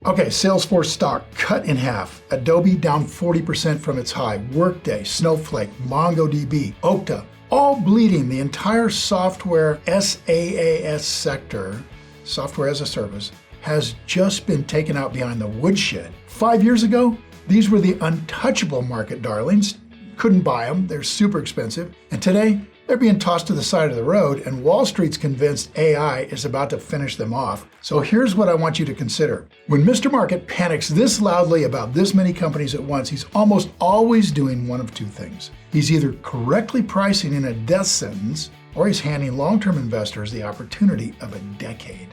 Okay, Salesforce stock cut in half. Adobe down 40% from its high. Workday, Snowflake, MongoDB, Okta, all bleeding. The entire software SaaS sector, software as a service, has just been taken out behind the woodshed. 5 years ago, these were the untouchable market darlings. Couldn't buy them, they're super expensive. And today, they're being tossed to the side of the road, and Wall Street's convinced AI is about to finish them off. So here's what I want you to consider. When Mr. Market panics this loudly about this many companies at once, he's almost always doing one of two things. He's either correctly pricing in a death sentence, or he's handing long-term investors the opportunity of a decade.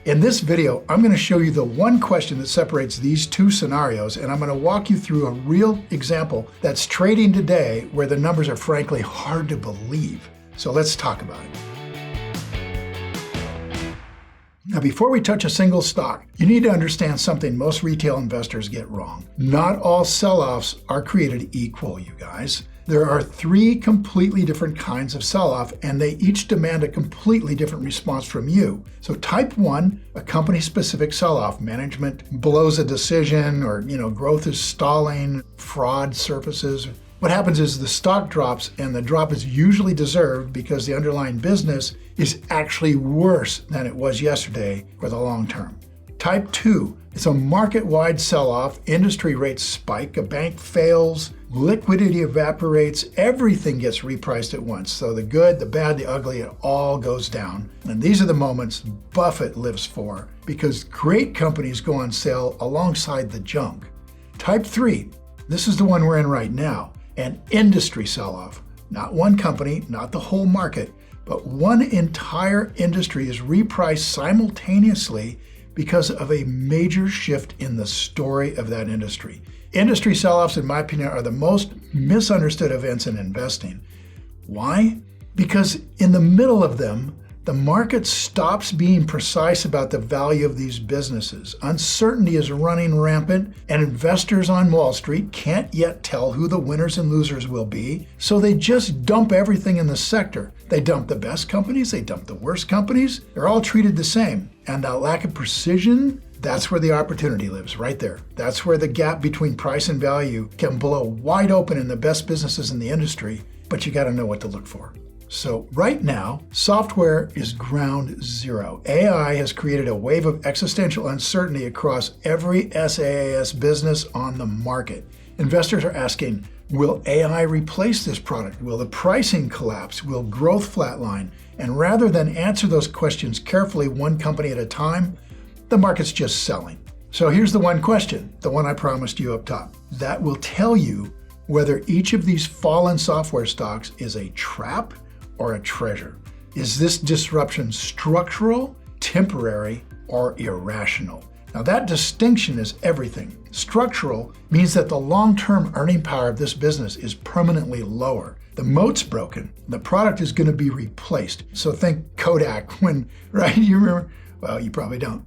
In this video, I'm going to show you the one question that separates these two scenarios, and I'm going to walk you through a real example that's trading today where the numbers are frankly hard to believe. So let's talk about it. Now, before we touch a single stock, you need to understand something most retail investors get wrong. Not all sell-offs are created equal, you guys. There are three completely different kinds of sell-off, and they each demand a completely different response from you. So type 1, a company-specific sell-off. Management blows a decision, or growth is stalling, fraud surfaces. What happens is the stock drops, and the drop is usually deserved because the underlying business is actually worse than it was yesterday for the long term. Type 2, it's a market-wide sell-off. Industry rates spike, a bank fails, liquidity evaporates, everything gets repriced at once. So the good, the bad, the ugly, it all goes down. And these are the moments Buffett lives for, because great companies go on sale alongside the junk. Type 3, this is the one we're in right now, an industry sell-off. Not one company, not the whole market, but one entire industry is repriced simultaneously because of a major shift in the story of that industry. Industry sell-offs, in my opinion, are the most misunderstood events in investing. Why? Because in the middle of them, the market stops being precise about the value of these businesses. Uncertainty is running rampant, and investors on Wall Street can't yet tell who the winners and losers will be, so they just dump everything in the sector. They dump the best companies, they dump the worst companies. They're all treated the same. And that lack of precision, that's where the opportunity lives, right there. That's where the gap between price and value can blow wide open in the best businesses in the industry, but you gotta know what to look for. So right now, software is ground zero. AI has created a wave of existential uncertainty across every SaaS business on the market. Investors are asking, will AI replace this product? Will the pricing collapse? Will growth flatline? And rather than answer those questions carefully, one company at a time, the market's just selling. So here's the one question, the one I promised you up top, that will tell you whether each of these fallen software stocks is a trap or a treasure. Is this disruption structural, temporary, or irrational? Now that distinction is everything. Structural means that the long-term earning power of this business is permanently lower. The moat's broken. The product is going to be replaced. So think Kodak right? You remember? Well, you probably don't.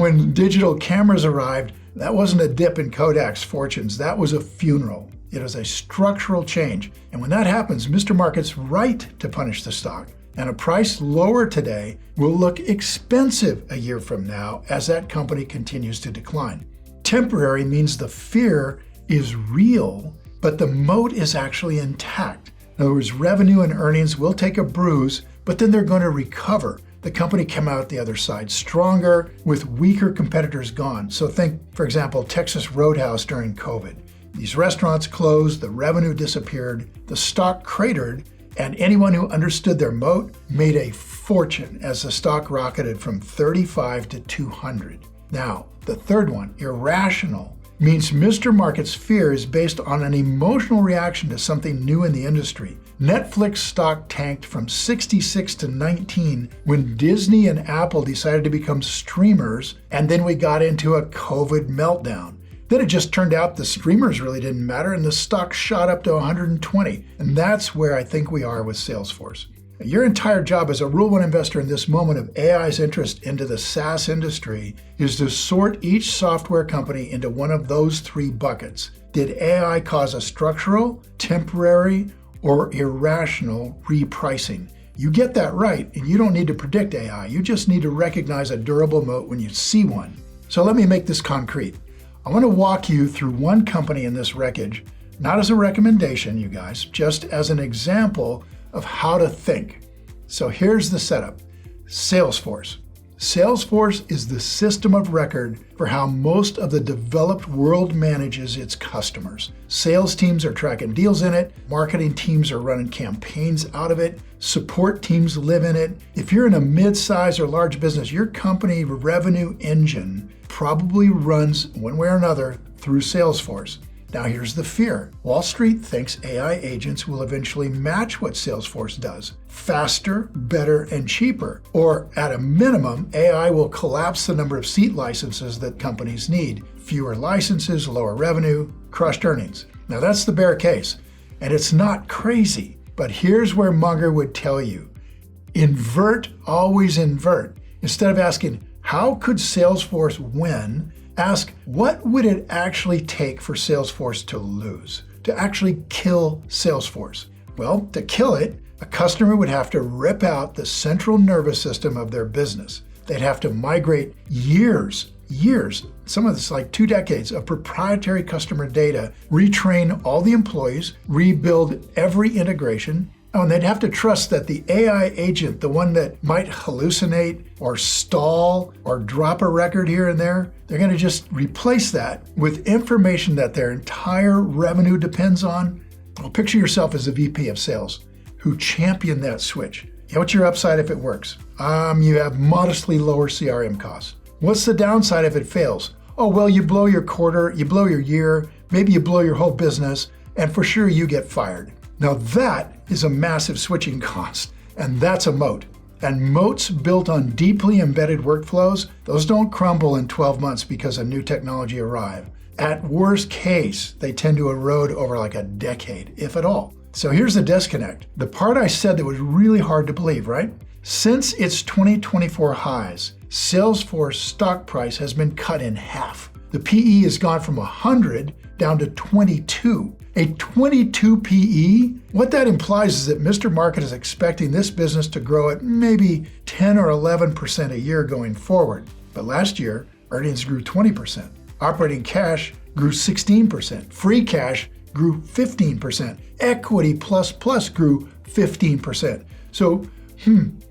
When digital cameras arrived, that wasn't a dip in Kodak's fortunes. That was a funeral. It is a structural change. And when that happens, Mr. Market's right to punish the stock. And a price lower today will look expensive a year from now as that company continues to decline. Temporary means the fear is real, but the moat is actually intact. In other words, revenue and earnings will take a bruise, but then they're going to recover. The company came out the other side stronger with weaker competitors gone. So think, for example, Texas Roadhouse during COVID. These restaurants closed, the revenue disappeared, the stock cratered, and anyone who understood their moat made a fortune as the stock rocketed from 35 to 200. Now, the third one, irrational, means Mr. Market's fear is based on an emotional reaction to something new in the industry. Netflix stock tanked from 66 to 19 when Disney and Apple decided to become streamers, and then we got into a COVID meltdown. Then it just turned out the streamers really didn't matter and the stock shot up to 120. And that's where I think we are with Salesforce. Your entire job as a Rule 1 investor in this moment of AI's interest into the SaaS industry is to sort each software company into one of those three buckets. Did AI cause a structural, temporary, or irrational repricing? You get that right, and you don't need to predict AI. You just need to recognize a durable moat when you see one. So let me make this concrete. I want to walk you through one company in this wreckage, not as a recommendation, you guys, just as an example of how to think. So here's the setup. Salesforce. Salesforce is the system of record for how most of the developed world manages its customers. Sales teams are tracking deals in it, marketing teams are running campaigns out of it, support teams live in it. If you're in a mid-size or large business, your company revenue engine probably runs one way or another through Salesforce. Now here's the fear. Wall Street thinks AI agents will eventually match what Salesforce does. Faster, better, and cheaper. Or at a minimum, AI will collapse the number of seat licenses that companies need. Fewer licenses, lower revenue, crushed earnings. Now that's the bear case. And it's not crazy. But here's where Munger would tell you. Invert, always invert. Instead of asking, how could Salesforce win? Ask, what would it actually take for Salesforce to lose, to actually kill Salesforce? Well, to kill it, a customer would have to rip out the central nervous system of their business. They'd have to migrate years, some of this like 2 decades of proprietary customer data, retrain all the employees, rebuild every integration. Oh, and they'd have to trust that the AI agent, the one that might hallucinate or stall or drop a record here and there, they're going to just replace that with information that their entire revenue depends on. Well, picture yourself as a VP of sales who championed that switch. What's your upside if it works? You have modestly lower CRM costs. What's the downside if it fails? Oh, well, you blow your quarter, you blow your year, maybe you blow your whole business, and for sure you get fired. Now that is a massive switching cost, and that's a moat. And moats built on deeply embedded workflows, those don't crumble in 12 months because a new technology arrives. At worst case, they tend to erode over like a decade, if at all. So here's the disconnect. The part I said that was really hard to believe, right? Since its 2024 highs, Salesforce stock price has been cut in half. The PE has gone from 100 down to 22. A 22 PE? What that implies is that Mr. Market is expecting this business to grow at maybe 10 or 11% a year going forward. But last year, earnings grew 20%. Operating cash grew 16%. Free cash grew 15%. Equity plus grew 15%. So,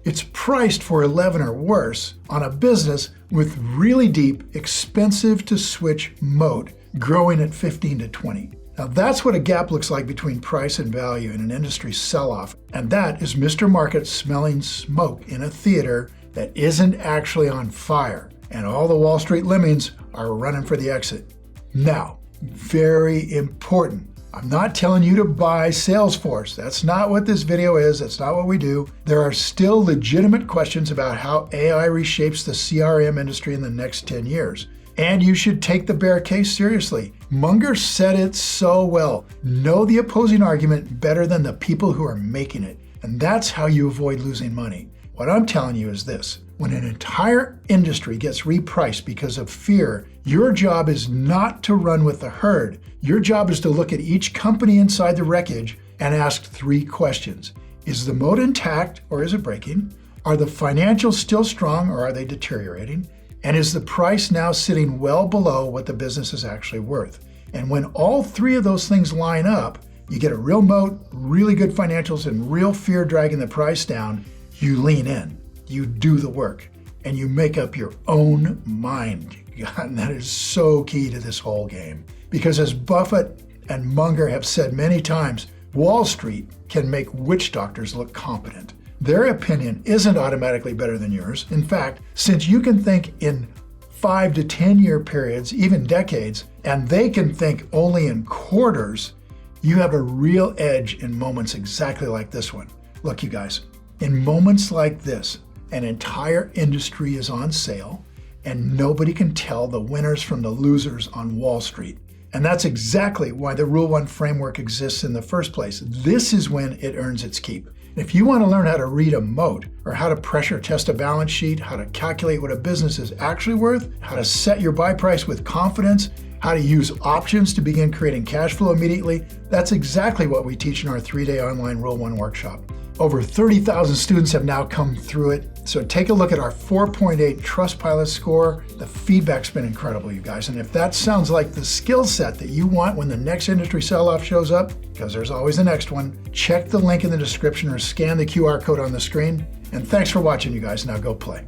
it's priced for 11 or worse on a business with really deep, expensive to switch moat growing at 15 to 20. Now that's what a gap looks like between price and value in an industry sell-off. And that is Mr. Market smelling smoke in a theater that isn't actually on fire. And all the Wall Street lemmings are running for the exit. Now, very important. I'm not telling you to buy Salesforce. That's not what this video is. That's not what we do. There are still legitimate questions about how AI reshapes the CRM industry in the next 10 years. And you should take the bear case seriously. Munger said it so well. Know the opposing argument better than the people who are making it. And that's how you avoid losing money. What I'm telling you is this. When an entire industry gets repriced because of fear, your job is not to run with the herd. Your job is to look at each company inside the wreckage and ask 3 questions. Is the moat intact or is it breaking? Are the financials still strong or are they deteriorating? And is the price now sitting well below what the business is actually worth? And when all 3 of those things line up, you get a real moat, really good financials, and real fear dragging the price down, you lean in, you do the work, and you make up your own mind. And that is so key to this whole game. Because as Buffett and Munger have said many times, Wall Street can make witch doctors look competent. Their opinion isn't automatically better than yours. In fact, since you can think in 5 to 10 year periods, even decades, and they can think only in quarters, you have a real edge in moments exactly like this one. Look, you guys, in moments like this, an entire industry is on sale and nobody can tell the winners from the losers on Wall Street. And that's exactly why the Rule 1 framework exists in the first place. This is when it earns its keep. If you want to learn how to read a moat, or how to pressure test a balance sheet, how to calculate what a business is actually worth, how to set your buy price with confidence, how to use options to begin creating cash flow immediately, that's exactly what we teach in our 3-day online Rule 1 workshop. Over 30,000 students have now come through it, So take a look at our 4.8 Trustpilot score. The feedback's been incredible, you guys. And if that sounds like the skill set that you want when the next industry sell-off shows up, because there's always the next one, check the link in the description or scan the QR code on the screen. And thanks for watching, you guys. Now go play.